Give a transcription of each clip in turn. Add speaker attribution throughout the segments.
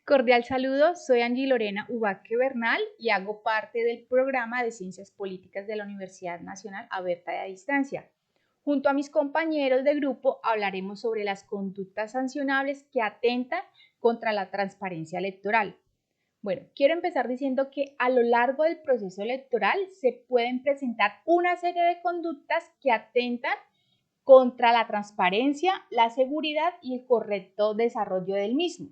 Speaker 1: Cordial saludo, soy Angie Lorena Ubaque Bernal y hago parte del programa de Ciencias Políticas de la Universidad Nacional Abierta y a Distancia. Junto a mis compañeros de grupo hablaremos sobre las conductas sancionables que atentan contra la transparencia electoral. Bueno, quiero empezar diciendo que a lo largo del proceso electoral se pueden presentar una serie de conductas que atentan contra la transparencia, la seguridad y el correcto desarrollo del mismo.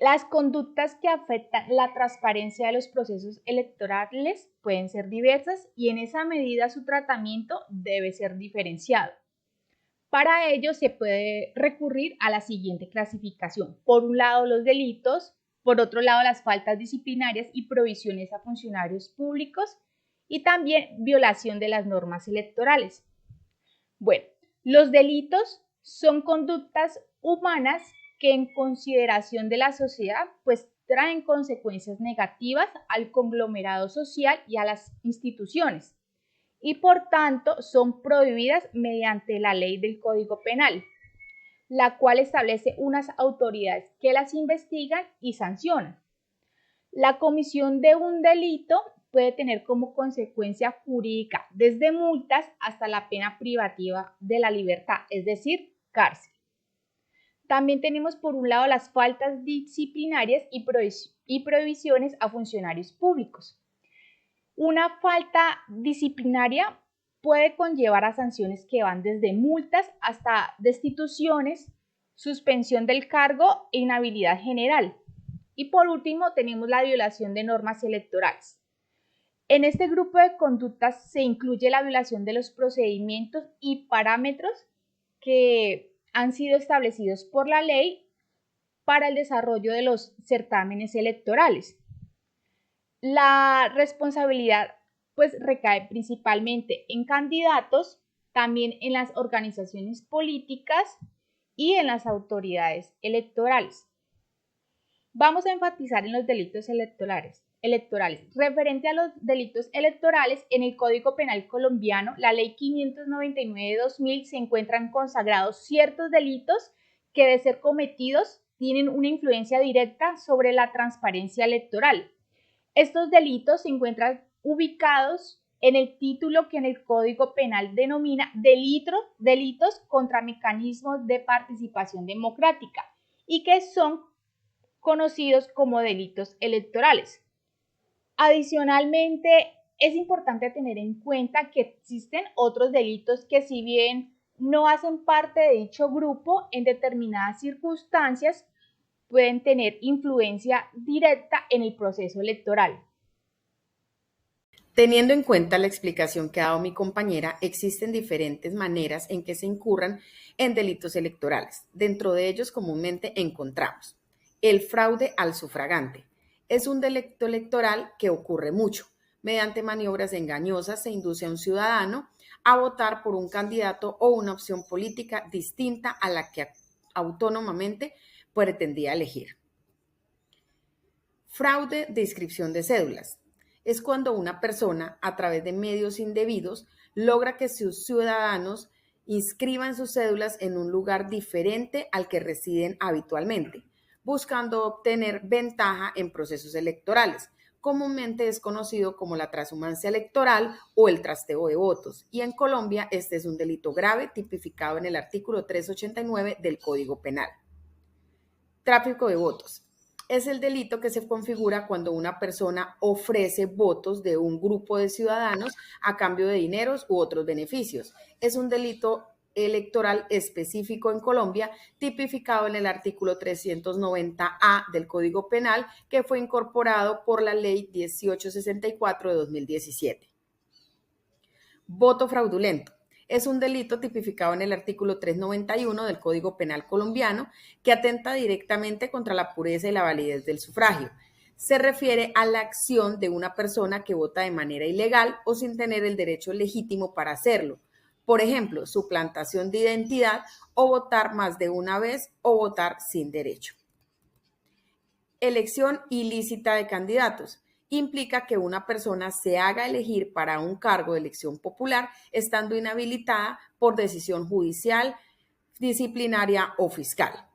Speaker 1: Las conductas que afectan la transparencia de los procesos electorales pueden ser diversas y en esa medida su tratamiento debe ser diferenciado. Para ello se puede recurrir a la siguiente clasificación. Por un lado los delitos, por otro lado las faltas disciplinarias y prohibiciones a funcionarios públicos y también violación de las normas electorales. Bueno, los delitos son conductas humanas que en consideración de la sociedad pues traen consecuencias negativas al conglomerado social y a las instituciones y por tanto son prohibidas mediante la ley del Código Penal, la cual establece unas autoridades que las investigan y sancionan. La comisión de un delito puede tener como consecuencia jurídica desde multas hasta la pena privativa de la libertad, es decir, cárcel. También tenemos por un lado las faltas disciplinarias y prohibiciones a funcionarios públicos. Una falta disciplinaria puede conllevar a sanciones que van desde multas hasta destituciones, suspensión del cargo e inhabilidad general. Y por último tenemos la violación de normas electorales. En este grupo de conductas se incluye la violación de los procedimientos y parámetros que han sido establecidos por la ley para el desarrollo de los certámenes electorales. La responsabilidad pues recae principalmente en candidatos, también en las organizaciones políticas y en las autoridades electorales. Vamos a enfatizar en los delitos electorales. Referente a los delitos electorales, en el Código Penal colombiano, la Ley 599 de 2000, se encuentran consagrados ciertos delitos que, de ser cometidos, tienen una influencia directa sobre la transparencia electoral. Estos delitos se encuentran ubicados en el título que en el Código Penal denomina delitos contra mecanismos de participación democrática y que son conocidos como delitos electorales. Adicionalmente, es importante tener en cuenta que existen otros delitos que, si bien no hacen parte de dicho grupo, en determinadas circunstancias pueden tener influencia directa en el proceso electoral.
Speaker 2: Teniendo en cuenta la explicación que ha dado mi compañera, existen diferentes maneras en que se incurran en delitos electorales. Dentro de ellos comúnmente encontramos el fraude al sufragante. Es un delito electoral que ocurre mucho. Mediante maniobras engañosas se induce a un ciudadano a votar por un candidato o una opción política distinta a la que autónomamente pretendía elegir. Fraude de inscripción de cédulas. Es cuando una persona, a través de medios indebidos, logra que sus ciudadanos inscriban sus cédulas en un lugar diferente al que residen habitualmente, buscando obtener ventaja en procesos electorales. Comúnmente es conocido como la transhumancia electoral o el trasteo de votos, y en Colombia este es un delito grave tipificado en el artículo 389 del Código Penal. Tráfico de votos. Es el delito que se configura cuando una persona ofrece votos de un grupo de ciudadanos a cambio de dineros u otros beneficios. Es un delito electoral específico en Colombia, tipificado en el artículo 390A del Código Penal, que fue incorporado por la Ley 1864 de 2017. Voto fraudulento. Es un delito tipificado en el artículo 391 del Código Penal colombiano que atenta directamente contra la pureza y la validez del sufragio. Se refiere a la acción de una persona que vota de manera ilegal o sin tener el derecho legítimo para hacerlo. Por ejemplo, suplantación de identidad o votar más de una vez o votar sin derecho. Elección ilícita de candidatos. Implica que una persona se haga elegir para un cargo de elección popular estando inhabilitada por decisión judicial, disciplinaria o fiscal.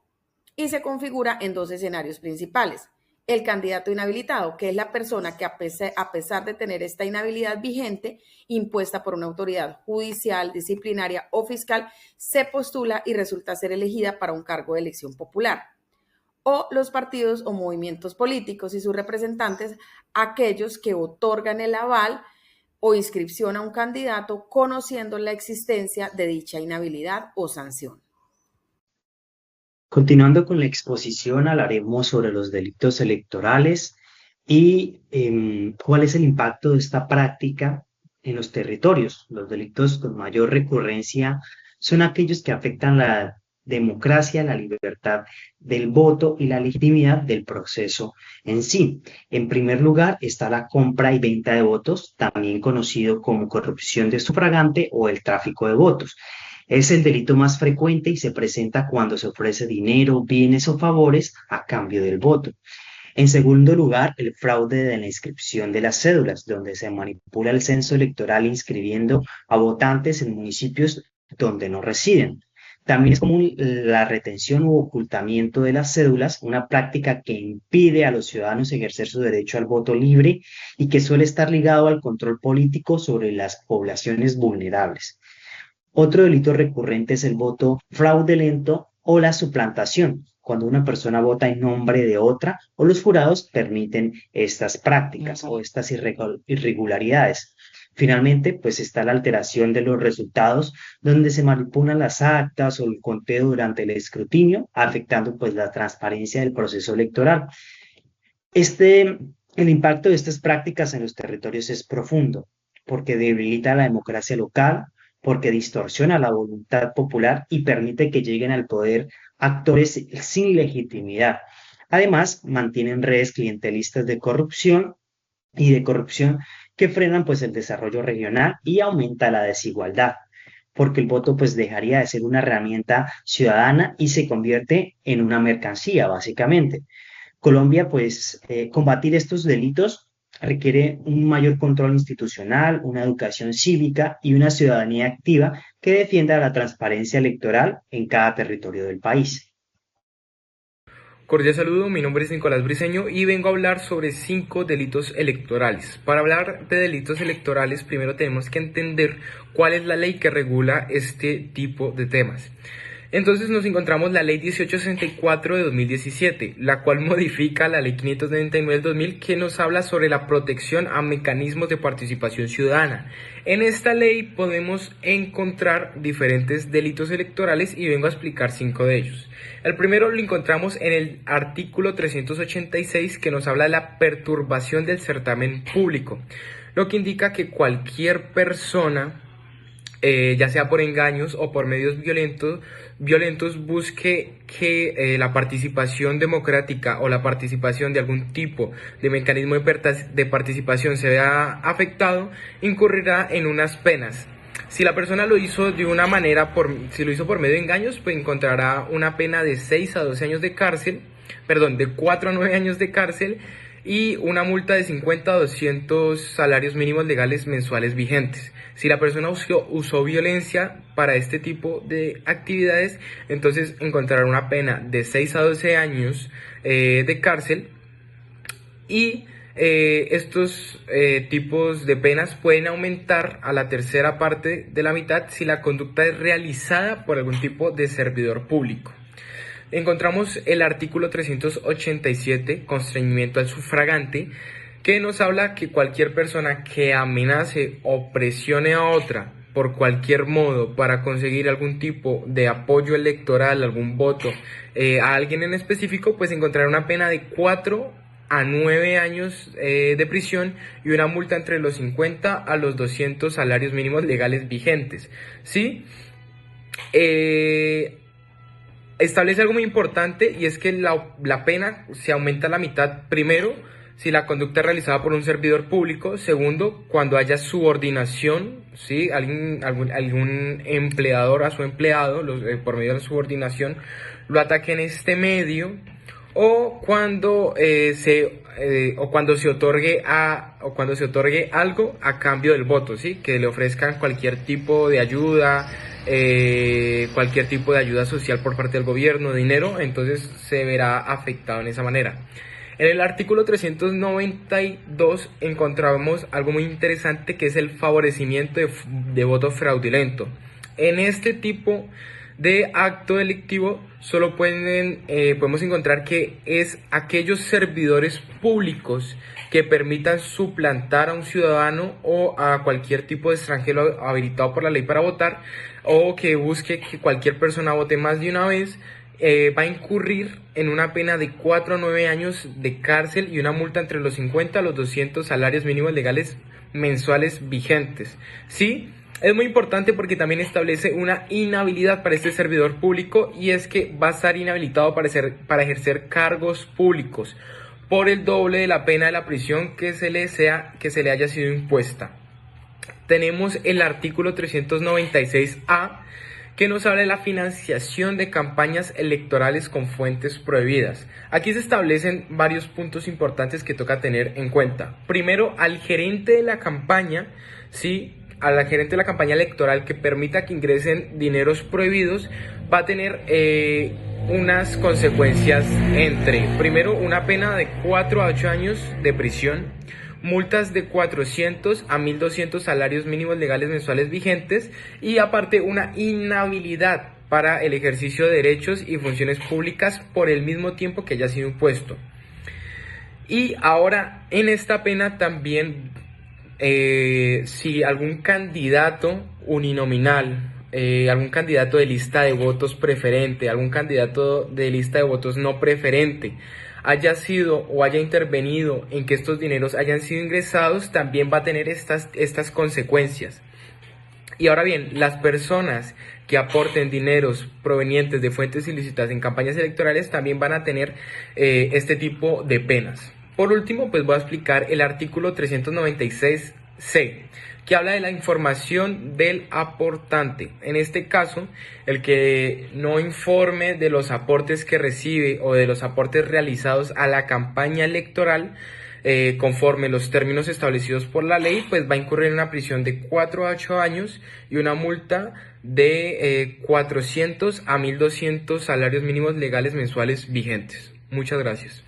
Speaker 2: y se configura en dos escenarios principales. El candidato inhabilitado, que es la persona que a pesar de tener esta inhabilidad vigente, impuesta por una autoridad judicial, disciplinaria o fiscal, se postula y resulta ser elegida para un cargo de elección popular. O los partidos o movimientos políticos y sus representantes, aquellos que otorgan el aval o inscripción a un candidato conociendo la existencia de dicha inhabilidad o sanción.
Speaker 3: Continuando con la exposición, hablaremos sobre los delitos electorales y cuál es el impacto de esta práctica en los territorios. Los delitos con mayor recurrencia son aquellos que afectan la democracia, la libertad del voto y la legitimidad del proceso en sí. En primer lugar está la compra y venta de votos, también conocido como corrupción de sufragante o el tráfico de votos. Es el delito más frecuente y se presenta cuando se ofrece dinero, bienes o favores a cambio del voto. En segundo lugar, el fraude de la inscripción de las cédulas, donde se manipula el censo electoral inscribiendo a votantes en municipios donde no residen. También es común la retención u ocultamiento de las cédulas, una práctica que impide a los ciudadanos ejercer su derecho al voto libre y que suele estar ligado al control político sobre las poblaciones vulnerables. Otro delito recurrente es el voto fraudulento o la suplantación, cuando una persona vota en nombre de otra o los jurados permiten estas prácticas o estas irregularidades. Finalmente, pues está la alteración de los resultados, donde se manipulan las actas o el conteo durante el escrutinio, afectando pues la transparencia del proceso electoral. El impacto de estas prácticas en los territorios es profundo, porque debilita la democracia local, porque distorsiona la voluntad popular y permite que lleguen al poder actores sin legitimidad. Además, mantienen redes clientelistas de corrupción que frenan pues el desarrollo regional y aumenta la desigualdad, porque el voto pues dejaría de ser una herramienta ciudadana y se convierte en una mercancía, básicamente. Colombia, pues, combatir estos delitos requiere un mayor control institucional, una educación cívica y una ciudadanía activa que defienda la transparencia electoral en cada territorio del país.
Speaker 4: Cordial saludo, mi nombre es Nicolás Briceño y vengo a hablar sobre 5 delitos electorales. Para hablar de delitos electorales, primero tenemos que entender cuál es la ley que regula este tipo de temas. Entonces nos encontramos la Ley 1864 de 2017, la cual modifica la Ley 599 del 2000, que nos habla sobre la protección a mecanismos de participación ciudadana. En esta ley podemos encontrar diferentes delitos electorales y vengo a explicar 5 de ellos. El primero lo encontramos en el artículo 386, que nos habla de la perturbación del certamen público, lo que indica que cualquier persona, ya sea por engaños o por medios violentos busque que la participación democrática o la participación de algún tipo de mecanismo de participación se vea afectado, incurrirá en unas penas. Si la persona lo hizo de una manera, si lo hizo por medio de engaños, pues encontrará una pena de 6 a 12 años de cárcel, de 4 a 9 años de cárcel, y una multa de 50 a 200 salarios mínimos legales mensuales vigentes. Si la persona usó violencia para este tipo de actividades, entonces encontrará una pena de 6 a 12 años de cárcel, y estos tipos de penas pueden aumentar a la tercera parte de la mitad si la conducta es realizada por algún tipo de servidor público. Encontramos el artículo 387, constreñimiento al sufragante, que nos habla que cualquier persona que amenace o presione a otra por cualquier modo para conseguir algún tipo de apoyo electoral, algún voto a alguien en específico, pues encontrará una pena de 4 a 9 años de prisión y una multa entre los 50 a los 200 salarios mínimos legales vigentes, ¿sí? Establece algo muy importante, y es que la pena se aumenta a la mitad, primero, si la conducta es realizada por un servidor público; segundo, cuando haya subordinación, ¿sí? Algún empleador a su empleado, por medio de la subordinación, lo ataque en este medio, o cuando se otorgue algo a cambio del voto, ¿sí? Que le ofrezcan cualquier tipo de ayuda, cualquier tipo de ayuda social por parte del gobierno, dinero, entonces se verá afectado en esa manera. En el artículo 392 encontramos algo muy interesante, que es el favorecimiento de voto fraudulento. En este tipo de acto delictivo solo podemos encontrar que es aquellos servidores públicos que permitan suplantar a un ciudadano o a cualquier tipo de extranjero habilitado por la ley para votar, o que busque que cualquier persona vote más de una vez. Va a incurrir en una pena de 4 a 9 años de cárcel y una multa entre los 50 a los 200 salarios mínimos legales mensuales vigentes. Sí, es muy importante porque también establece una inhabilidad para este servidor público, y es que va a estar inhabilitado para ejercer cargos públicos por el doble de la pena de la prisión que se le haya sido impuesta. Tenemos el artículo 396A, que nos habla de la financiación de campañas electorales con fuentes prohibidas. Aquí se establecen varios puntos importantes que toca tener en cuenta. Primero, al gerente de la campaña, ¿sí? A la gerente de la campaña electoral que permita que ingresen dineros prohibidos, va a tener unas consecuencias entre, primero, una pena de 4 a 8 años de prisión, multas de 400 a 1.200 salarios mínimos legales mensuales vigentes, y aparte una inhabilidad para el ejercicio de derechos y funciones públicas por el mismo tiempo que haya sido impuesto. Y ahora, en esta pena también, si algún candidato uninominal, algún candidato de lista de votos preferente, algún candidato de lista de votos no preferente haya sido o haya intervenido en que estos dineros hayan sido ingresados, también va a tener estas consecuencias. Y ahora bien, las personas que aporten dineros provenientes de fuentes ilícitas en campañas electorales también van a tener este tipo de penas. Por último, pues voy a explicar el artículo 396C, que habla de la información del aportante. En este caso, el que no informe de los aportes que recibe o de los aportes realizados a la campaña electoral, conforme los términos establecidos por la ley, pues va a incurrir en una prisión de 4 a 8 años y una multa de 400 a 1.200 salarios mínimos legales mensuales vigentes. Muchas gracias.